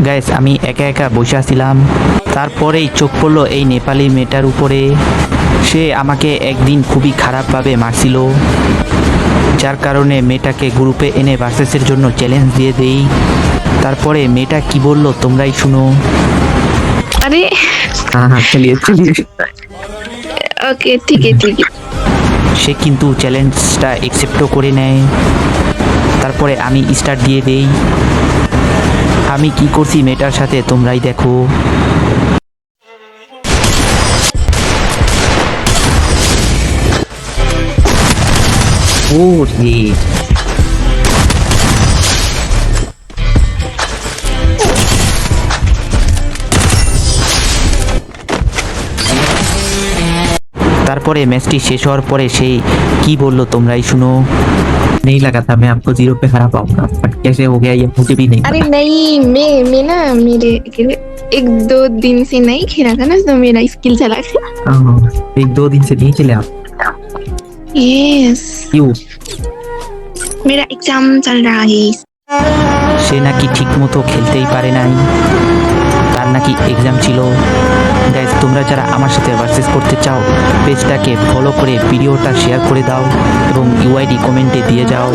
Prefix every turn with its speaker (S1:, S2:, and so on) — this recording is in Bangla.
S1: গাইস আমি একা একা বসে আছিলাম, তারপরেই চোখ পড়লো এই নেপালি মেয়েটার উপরে। সে আমাকে একদিন খুবই খারাপভাবে মারছিল, যার কারণে মেয়েটাকে গ্রুপে এনে ভার্সেসের জন্য চ্যালেঞ্জ দিয়ে দেই। তারপরে মেয়েটা কি বললো তোমরাই শুনো।
S2: अरे
S3: हाँ हाँ चलिए चलिए।
S2: ओके ठीक है ठीक है।
S1: সে কিন্তু চ্যালেঞ্জটা অ্যাকসেপ্টও করে নেয়। তারপরে আমি স্টার্ট দিয়ে দেই। আমি কি করছি মেয়েটার সাথে তোমরাই দেখো।
S3: ओ ये
S1: তারপরে ম্যাচটি শেষ হওয়ার পরে সে কি বলল তোমরাই শুনো।
S3: नहीं लगा था मैं आपको 0 पे हरा पाऊंगा, बट कैसे हो गया ये मुझे भी नहीं
S2: अरे
S3: पता।
S2: नहीं मैं ना मेरे एक दो दिन से नहीं खेला था ना, तो मेरा स्किल चला गया।
S3: हाँ, 1-2 दिन से नहीं खेले आप?
S2: यस
S3: क्यों?
S2: मेरा एग्जाम चल रहा है।
S1: সে নাকি ঠিক মতো খেলতেই পারে নাই, তার নাকি এক্সাম ছিল। গাইজ তোমরা যারা আমার সাথে ভার্সেস করতে চাও, পেজটাকে ফলো করে ভিডিওটা শেয়ার করে দাও এবং ইউআইডি কমেন্টে দিয়ে যাও।